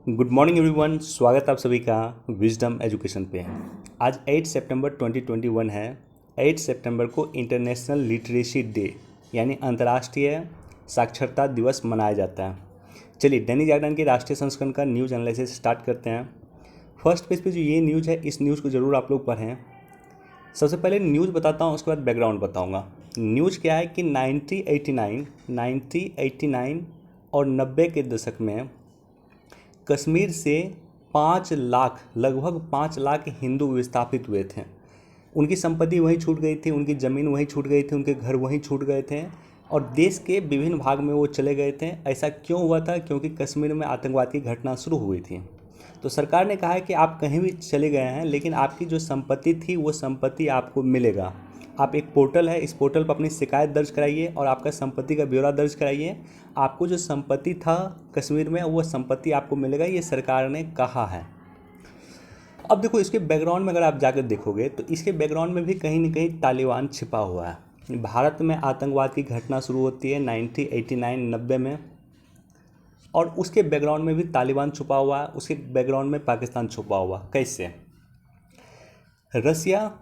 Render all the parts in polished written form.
Good morning everyone. स्वागत आप सभी का विजडम एजुकेशन पे। आज 8 सितंबर 2021 है। 8 सितंबर को इंटरनेशनल लिटरेसी डे यानी अंतर्राष्ट्रीय साक्षरता दिवस मनाया जाता है। चलिए दैनिक जागरण के राष्ट्रीय संस्करण का न्यूज़ एनालिसिस स्टार्ट करते हैं। फर्स्ट पेज पे जो ये न्यूज़ है, इस न्यूज़ को ज़रूर आप लोग पढ़ें। सबसे पहले न्यूज़ बताता हूँ, उसके बाद बैकग्राउंड बताऊँगा। न्यूज़ क्या है कि 1989 और 90 के दशक में कश्मीर से 5 लाख लगभग 5 लाख हिंदू विस्थापित हुए थे। उनकी संपत्ति वहीं छूट गई थी, उनकी ज़मीन वहीं छूट गई थी, उनके घर वहीं छूट गए थे और देश के विभिन्न भाग में वो चले गए थे। ऐसा क्यों हुआ था? क्योंकि कश्मीर में आतंकवाद की घटना शुरू हुई थी। तो सरकार ने कहा है कि आप कहीं भी चले गए हैं, लेकिन आपकी जो संपत्ति थी वो संपत्ति आपको मिलेगा। आप एक पोर्टल है, इस पोर्टल पर अपनी शिकायत दर्ज कराइए और आपका संपत्ति का ब्यौरा दर्ज कराइए। आपको जो संपत्ति था कश्मीर में वो संपत्ति आपको मिलेगा, ये सरकार ने कहा है। अब देखो इसके बैकग्राउंड में अगर आप जाकर देखोगे तो इसके बैकग्राउंड में भी कहीं ना कहीं तालिबान छिपा हुआ है। भारत में आतंकवाद की घटना शुरू होती है 1989-90 में और उसके बैकग्राउंड में भी तालिबान छुपा हुआ है, उसके बैकग्राउंड में पाकिस्तान छुपा हुआ। कैसे? रसिया,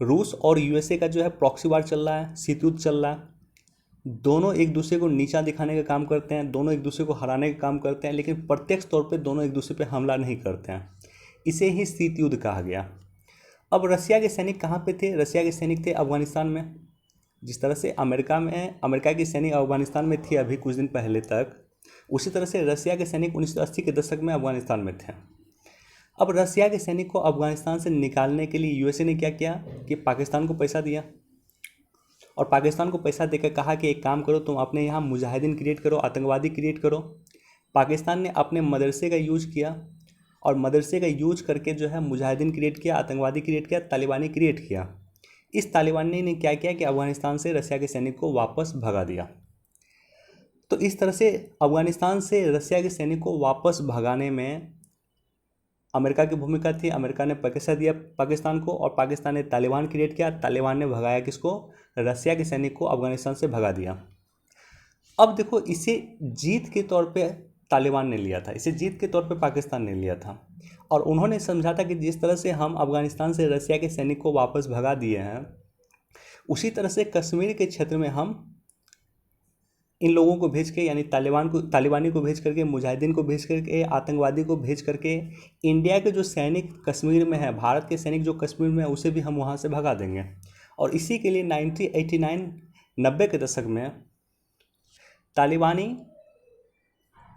रूस और यूएसए का जो है प्रॉक्सी वार चल रहा है, शीत युद्ध चल रहा है। दोनों एक दूसरे को नीचा दिखाने का काम करते हैं, दोनों एक दूसरे को हराने का काम करते हैं, लेकिन प्रत्यक्ष तौर पे दोनों एक दूसरे पे हमला नहीं करते हैं। इसे ही शीत युद्ध कहा गया। अब रसिया के सैनिक कहाँ पे थे? रसिया के सैनिक थे अफगानिस्तान में। जिस तरह से अमेरिका की सैनिक अफगानिस्तान में थी अभी कुछ दिन पहले तक, उसी तरह से रसिया के सैनिक 1980 के दशक में अफगानिस्तान में थे। अब रसिया के सैनिक को अफगानिस्तान से निकालने के लिए यूएसए ने क्या किया कि पाकिस्तान को पैसा दिया और पाकिस्तान को पैसा देकर कहा कि एक काम करो, तुम अपने यहाँ मुजाहिदीन क्रिएट करो, आतंकवादी क्रिएट करो। पाकिस्तान ने अपने मदरसे का यूज किया और मदरसे का यूज करके जो है मुजाहिदीन क्रिएट किया, आतंकवादी क्रिएट किया, तालिबानी क्रिएट किया। इस तालिबानी ने क्या किया कि अफगानिस्तान से रसिया के सैनिक को वापस भगा दिया। तो इस तरह से अफगानिस्तान से रसिया के सैनिक को वापस भगाने में अमेरिका की भूमिका थी। अमेरिका ने पैसा दिया पाकिस्तान को और पाकिस्तान ने तालिबान क्रिएट किया। तालिबान ने भगाया किसको? रसिया के सैनिक को अफगानिस्तान से भगा दिया। अब देखो इसे जीत के तौर पे तालिबान ने लिया था, इसे जीत के तौर पे पाकिस्तान ने लिया था और उन्होंने समझा था कि जिस तरह से हम अफगानिस्तान से रसिया के सैनिक को वापस भगा दिए हैं, उसी तरह से कश्मीर के क्षेत्र में हम इन लोगों को भेज के यानी तालिबानी को भेज करके, मुजाहिदीन को भेज करके, आतंकवादी को भेज करके इंडिया के जो सैनिक कश्मीर में है, भारत के सैनिक जो कश्मीर में है, उसे भी हम वहाँ से भगा देंगे। और इसी के लिए 1989-90 के दशक में तालिबानी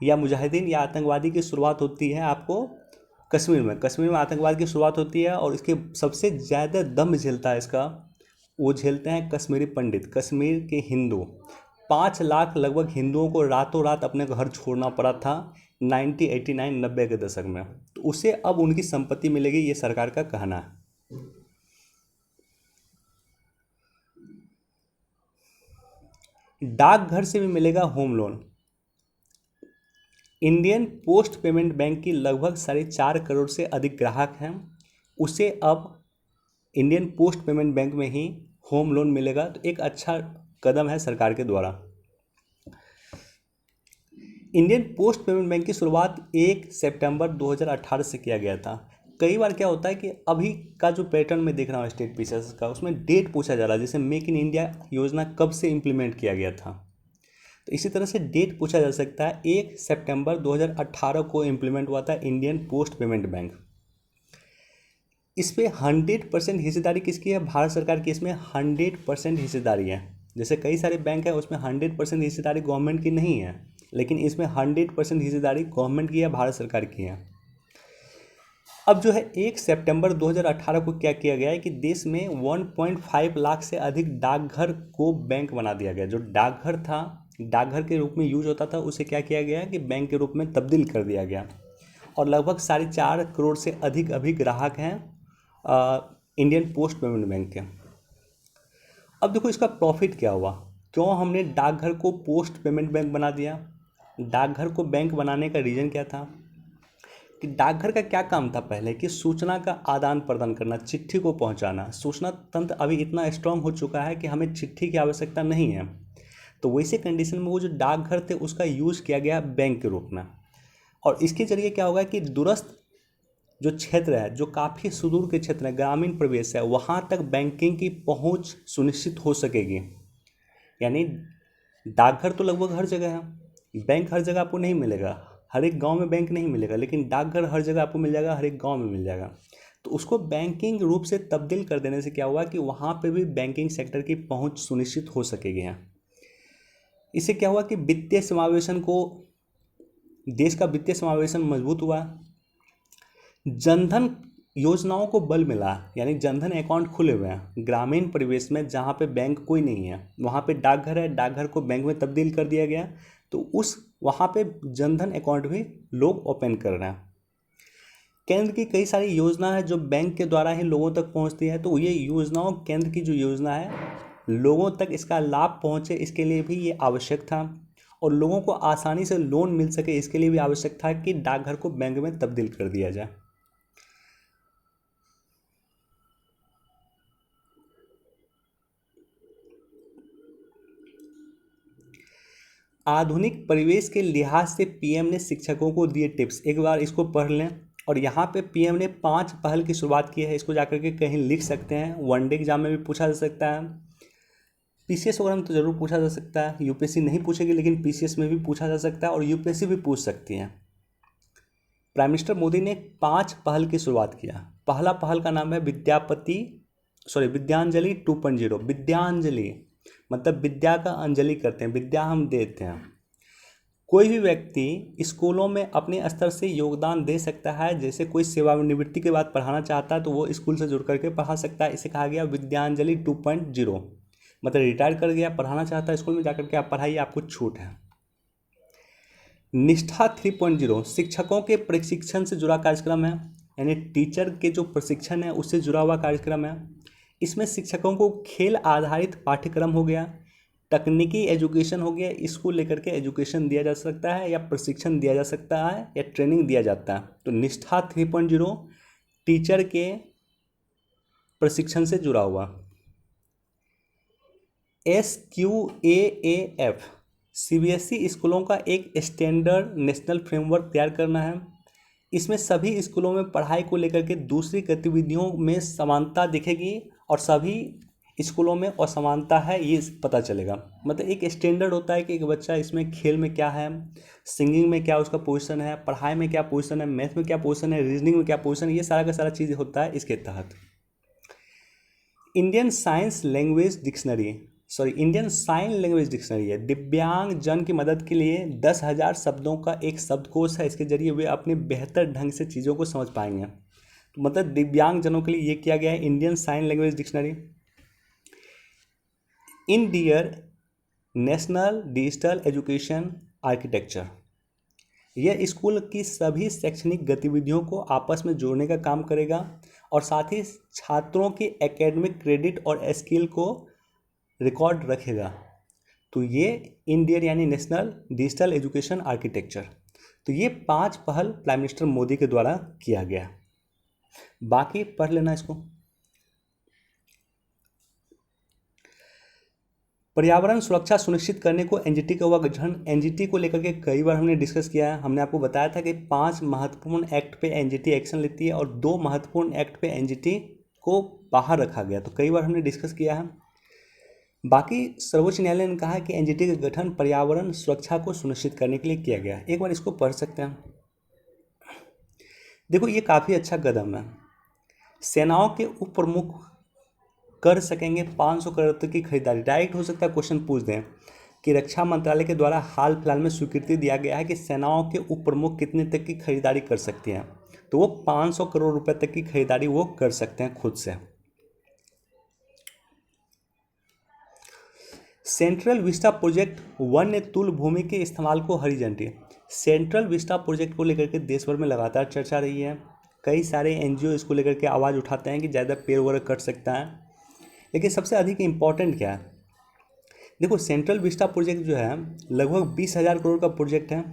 या मुजाहिदीन या आतंकवादी की शुरुआत होती है आपको कश्मीर में आतंकवाद की शुरुआत होती है और इसके सबसे ज़्यादा दम झेलता है इसका, वो झेलते हैं कश्मीरी पंडित, कश्मीर के हिंदू। 5 लाख लगभग हिंदुओं को रातों रात अपने घर छोड़ना पड़ा था 1989-90 के दशक में। तो उसे अब उनकी संपत्ति मिलेगी, ये सरकार का कहना है। डाकघर से भी मिलेगा home loan. Indian post payment bank की लगभग 4.5 करोड़ से अधिक ग्राहक हैं, उसे अब इंडियन पोस्ट पेमेंट बैंक में ही होम लोन मिलेगा। तो एक अच्छा कदम है सरकार के द्वारा। इंडियन पोस्ट पेमेंट बैंक की शुरुआत 1 सितंबर 2018 से किया गया था। कई बार क्या होता है कि अभी का जो पैटर्न में देख रहा हूँ स्टेट पीसेस का, उसमें डेट पूछा जा रहा है, जैसे मेक इन इंडिया योजना कब से इम्प्लीमेंट किया गया था। तो इसी तरह से डेट पूछा जा सकता है। 1 सितंबर 2018 को इम्प्लीमेंट हुआ था इंडियन पोस्ट पेमेंट बैंक। इस पर 100% हिस्सेदारी किसकी है? भारत सरकार की इसमें 100% हिस्सेदारी है। जैसे कई सारे बैंक हैं उसमें 100% हिस्सेदारी गवर्नमेंट की नहीं है, लेकिन इसमें 100% हिस्सेदारी गवर्नमेंट की है, भारत सरकार की है। अब जो है 1 सितंबर 2018 को क्या किया गया है कि देश में 1.5 लाख से अधिक डाकघर को बैंक बना दिया गया। जो डाकघर था, डाकघर के रूप में यूज होता था, उसे क्या किया गया कि बैंक के रूप में तब्दील कर दिया गया और लगभग 4.5 करोड़ से अधिक अभी ग्राहक हैं इंडियन पोस्ट पेमेंट बैंक के। अब देखो इसका प्रॉफिट क्या हुआ, क्यों हमने डाकघर को पोस्ट पेमेंट बैंक बना दिया। डाकघर को बैंक बनाने का रीज़न क्या था कि डाकघर का क्या काम था पहले कि सूचना का आदान प्रदान करना, चिट्ठी को पहुंचाना। सूचना तंत्र अभी इतना स्ट्रांग हो चुका है कि हमें चिट्ठी की आवश्यकता नहीं है। तो वैसे कंडीशन में वो जो डाकघर थे उसका यूज़ किया गया बैंक के रूप में। और इसके जरिए क्या होगा कि दूरस्थ जो क्षेत्र है, जो काफ़ी सुदूर के क्षेत्र है, ग्रामीण प्रदेश है, वहाँ तक बैंकिंग की पहुँच सुनिश्चित हो सकेगी। यानी डाकघर तो लगभग हर जगह है, बैंक हर जगह आपको नहीं मिलेगा, हर एक गांव में बैंक नहीं मिलेगा, लेकिन डाकघर हर जगह आपको मिल जाएगा, हर एक गांव में मिल जाएगा। तो उसको बैंकिंग रूप से तब्दील कर देने से क्या हुआ कि वहाँ पे भी बैंकिंग सेक्टर की पहुँच सुनिश्चित हो सकेगी। यहाँ इससे क्या हुआ कि वित्तीय समावेशन को, देश का वित्तीय समावेशन मजबूत हुआ, जनधन योजनाओं को बल मिला। यानी जनधन अकाउंट खुले हुए हैं ग्रामीण परिवेश में, जहाँ पे बैंक कोई नहीं है, वहाँ पे डाकघर है, डाकघर को बैंक में तब्दील कर दिया गया, तो उस वहाँ पे जनधन अकाउंट भी लोग ओपन कर रहे हैं। केंद्र की कई सारी योजना है जो बैंक के द्वारा ही लोगों तक पहुँचती है, तो ये योजनाओं, केंद्र की जो योजना है लोगों तक इसका लाभ पहुँचे, इसके लिए भी ये आवश्यक था। और लोगों को आसानी से लोन मिल सके, इसके लिए भी आवश्यक था कि डाकघर को बैंक में तब्दील कर दिया जाए। आधुनिक परिवेश के लिहाज से पीएम ने शिक्षकों को दिए टिप्स। एक बार इसको पढ़ लें। और यहाँ पे पीएम ने 5 पहल की शुरुआत की है, इसको जाकर के कहीं लिख सकते हैं, वनडे एग्जाम में भी पूछा जा सकता है, पीसीएस वगैरह में तो जरूर पूछा जा सकता है, यूपीएससी नहीं पूछेगी लेकिन पीसीएस में भी पूछा जा सकता है और यूपीएससी भी पूछ सकती है। प्राइम मिनिस्टर मोदी ने 5 पहल की शुरुआत किया। पहला पहल का नाम है विद्यांजलि 2.0। विद्यांजलि मतलब विद्या का अंजलि करते हैं, विद्या हम देते हैं। कोई भी व्यक्ति स्कूलों में अपने स्तर से योगदान दे सकता है, जैसे कोई सेवानिवृत्ति के बाद पढ़ाना चाहता है तो वो स्कूल से जुड़ करके पढ़ा सकता है। इसे कहा गया विद्यांजलि 2.0। मतलब रिटायर कर गया, पढ़ाना चाहता है, स्कूल में जाकर के आप पढ़ाइए, आपको छूट है। निष्ठा 3.0 शिक्षकों के प्रशिक्षण से जुड़ा कार्यक्रम है, यानी टीचर के जो प्रशिक्षण है उससे जुड़ा हुआ कार्यक्रम है। इसमें शिक्षकों को खेल आधारित पाठ्यक्रम हो गया, तकनीकी एजुकेशन हो गया, इसको लेकर के एजुकेशन दिया जा सकता है या प्रशिक्षण दिया जा सकता है या ट्रेनिंग दिया जाता है। तो निष्ठा 3.0 टीचर के प्रशिक्षण से जुड़ा हुआ। SQAAF सीबीएसई स्कूलों का एक स्टैंडर्ड नेशनल फ्रेमवर्क तैयार करना है। इसमें सभी स्कूलों में पढ़ाई को लेकर के दूसरी गतिविधियों में समानता दिखेगी और सभी स्कूलों में असमानता है ये पता चलेगा। मतलब एक स्टैंडर्ड होता है कि एक बच्चा इसमें खेल में क्या है, सिंगिंग में क्या उसका पोजीशन है, पढ़ाई में क्या पोजीशन है, मैथ में क्या पोजीशन है, रीजनिंग में क्या पोजीशन है, ये सारा का सारा चीज़ होता है इसके तहत। इंडियन साइन लैंग्वेज डिक्शनरी है। दिव्यांग जन की मदद के लिए 10,000 शब्दों का एक शब्दकोश है, इसके जरिए वे अपने बेहतर ढंग से चीज़ों को समझ पाएंगे। तो मतलब दिव्यांग जनों के लिए ये किया गया है Indian sign language dictionary. NDEAR national digital education architecture, यह स्कूल की सभी शैक्षणिक गतिविधियों को आपस में जोड़ने का काम करेगा और साथ ही छात्रों के एकेडमिक क्रेडिट और स्किल को रिकॉर्ड रखेगा। तो ये इंडियन यानी नेशनल डिजिटल एजुकेशन आर्किटेक्चर। तो ये 5 पहल प्राइम मिनिस्टर मोदी के द्वारा किया गया। बाकी पढ़ लेना इसको। पर्यावरण सुरक्षा सुनिश्चित करने को एनजीटी का हुआ गठन। एनजीटी को लेकर के कई बार हमने डिस्कस किया है। हमने आपको बताया था कि 5 महत्वपूर्ण एक्ट पे एनजीटी एक्शन लेती है और 2 महत्वपूर्ण एक्ट पे एनजीटी को बाहर रखा गया। तो कई बार हमने डिस्कस किया है। बाकी सर्वोच्च न्यायालय ने कहा कि एनजीटी का गठन पर्यावरण सुरक्षा को सुनिश्चित करने के लिए किया गया। एक बार इसको पढ़ सकते हैं। देखो ये काफ़ी अच्छा कदम है। सेनाओं के उप प्रमुख कर सकेंगे 500 करोड़ तक की खरीदारी। डायरेक्ट हो सकता है क्वेश्चन पूछ दें कि रक्षा मंत्रालय के द्वारा हाल फिलहाल में स्वीकृति दिया गया है कि सेनाओं के उप प्रमुख कितने तक की खरीदारी कर सकती हैं, तो वो 500 करोड़ रुपए तक की खरीदारी वो कर सकते हैं खुद से। सेंट्रल विस्टा प्रोजेक्ट वन्य तुल भूमि के इस्तेमाल को हरी झंडी। सेंट्रल विस्टा प्रोजेक्ट को लेकर के देश भर में लगातार चर्चा रही है। कई सारे एनजीओ इसको लेकर के आवाज़ उठाते हैं कि ज़्यादा पेड़ वगैरह कट सकता है, लेकिन सबसे अधिक इम्पॉर्टेंट क्या है, देखो सेंट्रल विस्टा प्रोजेक्ट जो है लगभग 20,000 करोड़ का प्रोजेक्ट है।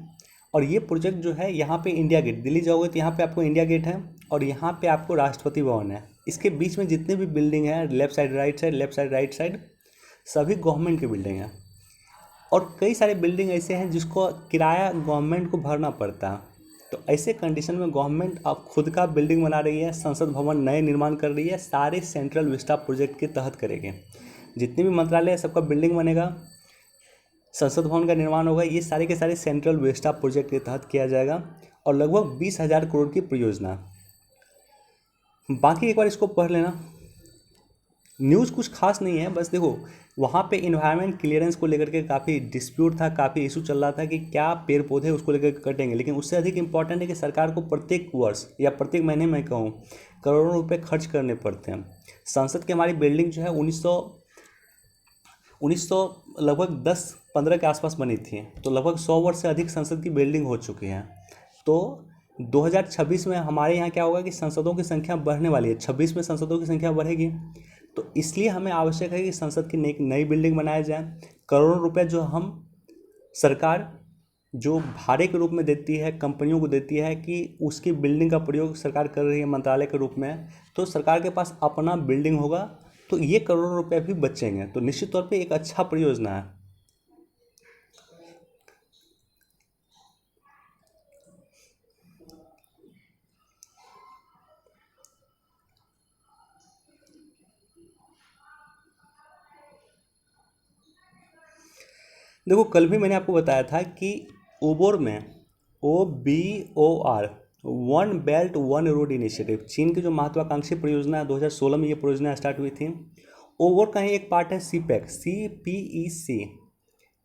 और ये प्रोजेक्ट जो है यहाँ पे इंडिया गेट, दिल्ली जाओगे तो यहाँ पे आपको इंडिया गेट है और यहाँ पे आपको राष्ट्रपति भवन है। इसके बीच में जितने भी बिल्डिंग है, left side right side, left side right side, सभी गवर्नमेंट की बिल्डिंग है। और कई सारे बिल्डिंग ऐसे हैं जिसको किराया गवर्नमेंट को भरना पड़ता है। तो ऐसे कंडीशन में गवर्नमेंट अब खुद का बिल्डिंग बना रही है, संसद भवन नए निर्माण कर रही है, सारे सेंट्रल विस्टा प्रोजेक्ट के तहत करेंगे। जितने भी मंत्रालय है सबका बिल्डिंग बनेगा, संसद भवन का निर्माण होगा, ये सारे के सारे सेंट्रल विस्टा प्रोजेक्ट के तहत किया जाएगा और लगभग 20,000 करोड़ की परियोजना। बाकी एक बार इसको पढ़ लेना, न्यूज़ कुछ खास नहीं है, बस देखो वहाँ पे इन्वायरमेंट क्लियरेंस को लेकर के काफ़ी डिस्प्यूट था, काफ़ी इशू चल रहा था कि क्या पेड़ पौधे उसको लेकर के कटेंगे, लेकिन उससे अधिक इम्पॉर्टेंट है कि सरकार को प्रत्येक वर्ष या प्रत्येक महीने में कहूँ करोड़ों रुपए खर्च करने पड़ते हैं। संसद की हमारी बिल्डिंग जो है 1900 लगभग 10-15 के आसपास बनी थी, तो लगभग 100 वर्ष से अधिक संसद की बिल्डिंग हो चुकी है। तो 2026 में हमारे यहाँ क्या होगा कि संसदों की संख्या बढ़ने वाली है, 26 में संसदों की संख्या बढ़ेगी, तो इसलिए हमें आवश्यक है कि संसद की एक नई बिल्डिंग बनाया जाए। करोड़ों रुपए जो हम सरकार जो भाड़े के रूप में देती है, कंपनियों को देती है कि उसकी बिल्डिंग का प्रयोग सरकार कर रही है मंत्रालय के रूप में, तो सरकार के पास अपना बिल्डिंग होगा तो ये करोड़ों रुपए भी बचेंगे, तो निश्चित तौर पे एक अच्छा परियोजना है। देखो कल भी मैंने आपको बताया था कि ओबोर में OBOR one belt one road initiative चीन की जो महत्वाकांक्षी परियोजना है, 2016 में ये परियोजना स्टार्ट हुई थी। ओबोर का ही एक पार्ट है CPEC,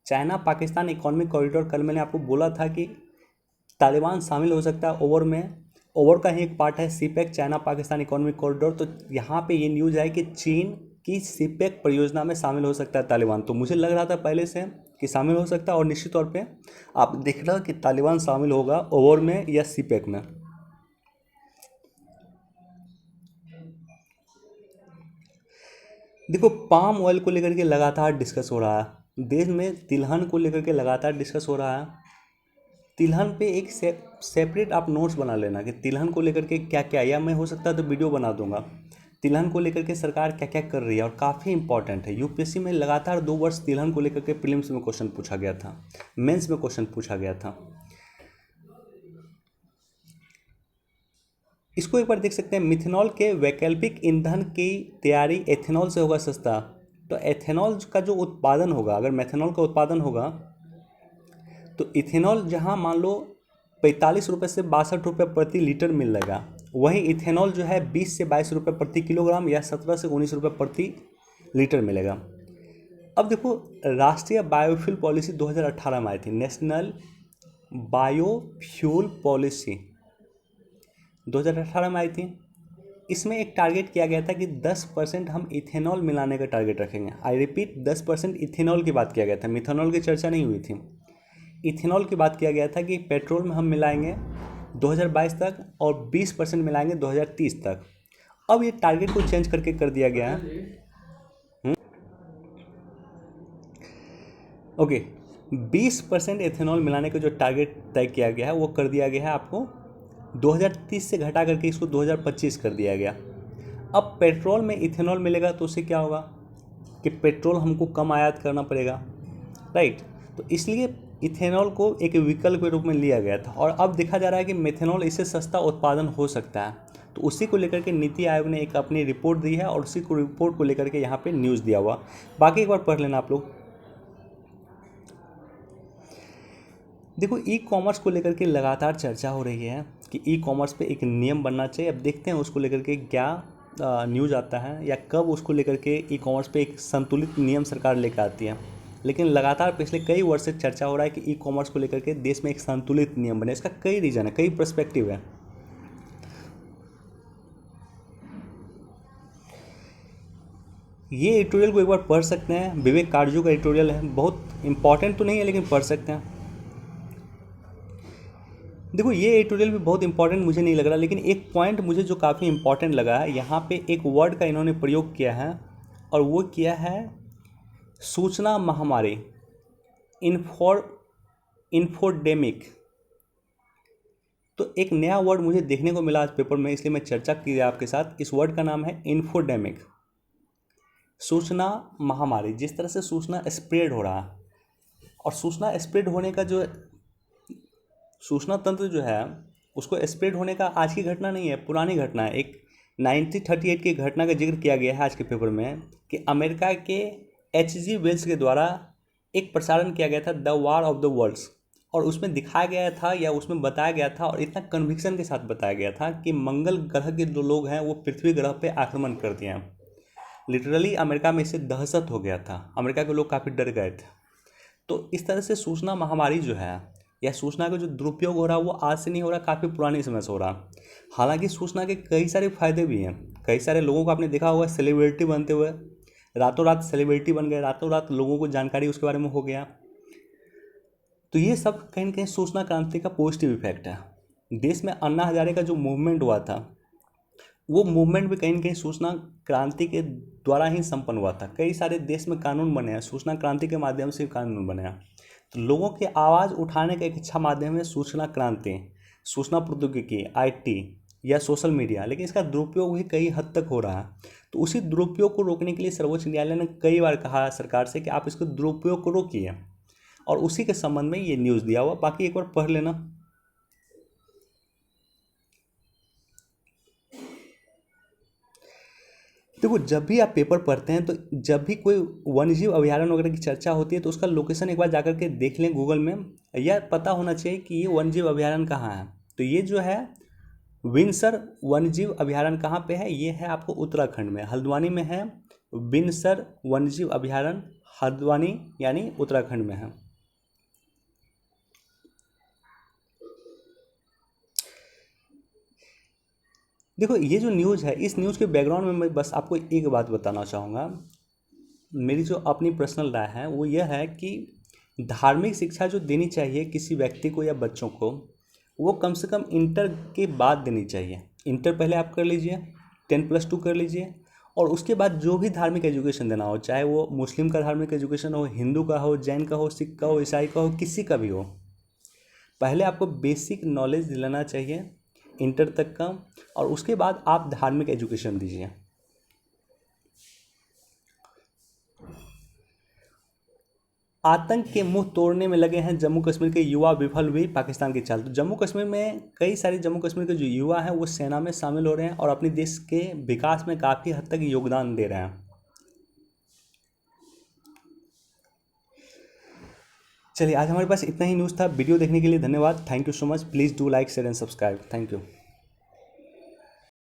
China Pakistan economic corridor. कल मैंने आपको बोला था कि तालिबान शामिल हो सकता है ओवर में, ओवर का ही एक पार्ट है CPEC, China Pakistan economic corridor. तो यहाँ पे ये न्यूज़ है कि चीन की CPEC परियोजना में शामिल हो सकता है तालिबान। तो मुझे लग रहा था पहले से कि शामिल हो सकता है, और निश्चित तौर पे आप देख रहे हो कि तालिबान शामिल होगा ओवर में या CPEC में। देखो पाम ऑयल को लेकर के लगातार डिस्कस हो रहा है, देश में तिलहन को लेकर के लगातार डिस्कस हो रहा है। तिलहन पे एक सेपरेट आप नोट्स बना लेना कि तिलहन को लेकर के क्या क्या, या मैं हो सकता है तो वीडियो बना दूंगा, तिलहन को लेकर के सरकार क्या क्या कर रही है, और काफ़ी इंपॉर्टेंट है। यूपीएससी में लगातार 2 वर्ष तिलहन को लेकर के प्रीलिम्स में क्वेश्चन पूछा गया था, मेंस में क्वेश्चन पूछा गया था। इसको एक बार देख सकते हैं, मिथेनॉल के वैकल्पिक ईंधन की तैयारी एथेनॉल से होगा सस्ता। तो एथेनॉल का जो उत्पादन होगा, अगर मेथेनॉल का उत्पादन होगा तो इथेनॉल जहां मान लो 45 रुपये से 62 रुपये प्रति लीटर मिल जाएगा, वहीं इथेनॉल जो है 20 से 22 रुपये प्रति किलोग्राम या 17 से 19 रुपये प्रति लीटर मिलेगा। अब देखो राष्ट्रीय बायोफ्यूल पॉलिसी 2018 में आई थी, नेशनल बायोफ्यूल पॉलिसी 2018 में आई थी। इसमें एक टारगेट किया गया था कि 10% हम इथेनॉल मिलाने का टारगेट रखेंगे। आई रिपीट 10% इथेनॉल की बात किया गया था, मिथेनॉल की चर्चा नहीं हुई थी। इथेनॉल की बात किया गया था कि पेट्रोल में हम मिलाएंगे 2022 तक और 20% मिलाएंगे 2030 तक। अब ये टारगेट को चेंज करके कर दिया गया है। ओके 20% एथेनॉल मिलाने का जो टारगेट तय किया गया है वो कर दिया गया है आपको 2030 से घटा करके इसको 2025 कर दिया गया। अब पेट्रोल में इथेनॉल मिलेगा तो उससे क्या होगा कि पेट्रोल हमको कम आयात करना पड़ेगा, राइट। तो इसलिए इथेनॉल को एक विकल्प के रूप में लिया गया था, और अब देखा जा रहा है कि मेथेनॉल इससे सस्ता उत्पादन हो सकता है। तो उसी को लेकर के नीति आयोग ने एक अपनी रिपोर्ट दी है, और उसी को रिपोर्ट को लेकर के यहाँ पे न्यूज़ दिया हुआ। बाकी एक बार पढ़ लेना आप लोग। देखो ई कॉमर्स को लेकर के लगातार चर्चा हो रही है कि ई कॉमर्स पे एक नियम बनना चाहिए। अब देखते हैं उसको लेकर के क्या न्यूज़ आता है, या कब उसको लेकर के ई कॉमर्स पे एक संतुलित नियम सरकार लेकर आती है। लेकिन लगातार पिछले कई वर्ष से चर्चा हो रहा है कि ई कॉमर्स को लेकर के देश में एक संतुलित नियम बने। इसका कई रीज़न है, कई पर्सपेक्टिव है। ये एडिटोरियल को एक बार पढ़ सकते हैं, विवेक काटजू का एडिटोरियल है, बहुत इंपॉर्टेंट तो नहीं है लेकिन पढ़ सकते हैं। देखो ये एडिटोरियल भी बहुत इंपॉर्टेंट मुझे नहीं लग रहा, लेकिन एक पॉइंट मुझे जो काफ़ी इंपॉर्टेंट लगा है, यहाँ पे एक वर्ड का इन्होंने प्रयोग किया है, और वो किया है सूचना महामारी, इन्फोडेमिक। तो एक नया वर्ड मुझे देखने को मिला आज पेपर में, इसलिए मैं चर्चा की है आपके साथ। इस वर्ड का नाम है इन्फोडेमिक, सूचना महामारी। जिस तरह से सूचना स्प्रेड हो रहा है, और सूचना स्प्रेड होने का जो सूचना तंत्र जो है उसको स्प्रेड होने का आज की घटना नहीं है, पुरानी घटना है। एक 1938 की घटना का जिक्र किया गया है आज के पेपर में कि अमेरिका के H.G. वेल्स के द्वारा एक प्रसारण किया गया था the war of the worlds, और उसमें दिखाया गया था या उसमें बताया गया था और इतना कन्विक्शन के साथ बताया गया था कि मंगल ग्रह के जो लोग हैं वो पृथ्वी ग्रह पे आक्रमण कर दिए हैं। लिटरली अमेरिका में इससे दहशत हो गया था, अमेरिका के लोग काफ़ी डर गए थे। तो इस तरह से सूचना महामारी जो है या सूचना का जो दुरुपयोग हो रहा है वो आज से नहीं हो रहा, काफ़ी पुरानी समय से हो रहा। हालांकि सूचना के कई सारे फायदे भी हैं। कई सारे लोगों को आपने देखा होगा सेलिब्रिटी बनते हुए, रातों रात सेलिब्रिटी बन गए, रातों रात लोगों को जानकारी उसके बारे में हो गया। तो ये सब कहीं ना कहीं सूचना क्रांति का पॉजिटिव इफेक्ट है। देश में अन्ना हजारे का जो मूवमेंट हुआ था वो मूवमेंट भी कहीं ना कहीं सूचना क्रांति के द्वारा ही संपन्न हुआ था। कई सारे देश में कानून बने हैं, सूचना क्रांति के माध्यम से कानून बने हैं। तो लोगों की आवाज़ उठाने का एक अच्छा माध्यम है सूचना क्रांति, सूचना प्रौद्योगिकी, IT या सोशल मीडिया। लेकिन इसका दुरुपयोग भी कई हद तक हो रहा है। तो उसी दुरुपयोग को रोकने के लिए सर्वोच्च न्यायालय ने कई बार कहा सरकार से कि आप इसको दुरुपयोग को रोकिए, और उसी के संबंध में ये न्यूज़ दिया हुआ, बाकी एक बार पढ़ लेना। देखो, जब भी आप पेपर पढ़ते हैं तो जब भी कोई वन्यजीव अभयारण्य वगैरह की चर्चा होती है तो उसका लोकेशन एक बार जाकर के देख लें गूगल में, या पता होना चाहिए कि ये वन्यजीव अभयारण्य कहाँ है। तो ये जो है विनसर वन्यजीव अभयारण्य कहाँ पे है, ये है आपको उत्तराखंड में, हल्द्वानी में है। विनसर वन्यजीव अभयारण्य हल्द्वानी यानी उत्तराखंड में है। देखो, ये जो न्यूज़ है, इस न्यूज़ के बैकग्राउंड में मैं बस आपको एक बात बताना चाहूँगा। मेरी जो अपनी पर्सनल राय है वो यह है कि धार्मिक शिक्षा जो देनी चाहिए किसी व्यक्ति को या बच्चों को, वो कम से कम इंटर के बाद देनी चाहिए। इंटर पहले आप कर लीजिए, 10+2 कर लीजिए, और उसके बाद जो भी धार्मिक एजुकेशन देना हो, चाहे वो मुस्लिम का धार्मिक एजुकेशन हो, हिंदू का हो, जैन का हो, सिख का हो, ईसाई का हो, किसी का भी हो, पहले आपको बेसिक नॉलेज दिलाना चाहिए इंटर तक का, और उसके बाद आप धार्मिक एजुकेशन दीजिए। आतंक के मुंह तोड़ने में लगे हैं जम्मू कश्मीर के युवा, विफल हुई पाकिस्तान की चाल। तो जम्मू कश्मीर में कई सारे जम्मू कश्मीर के जो युवा हैं वो सेना में शामिल हो रहे हैं और अपने देश के विकास में काफ़ी हद तक योगदान दे रहे हैं। चलिए, आज हमारे पास इतना ही न्यूज़ था। वीडियो देखने के लिए धन्यवाद। Thank you so much. Please do like, share and subscribe. Thank you.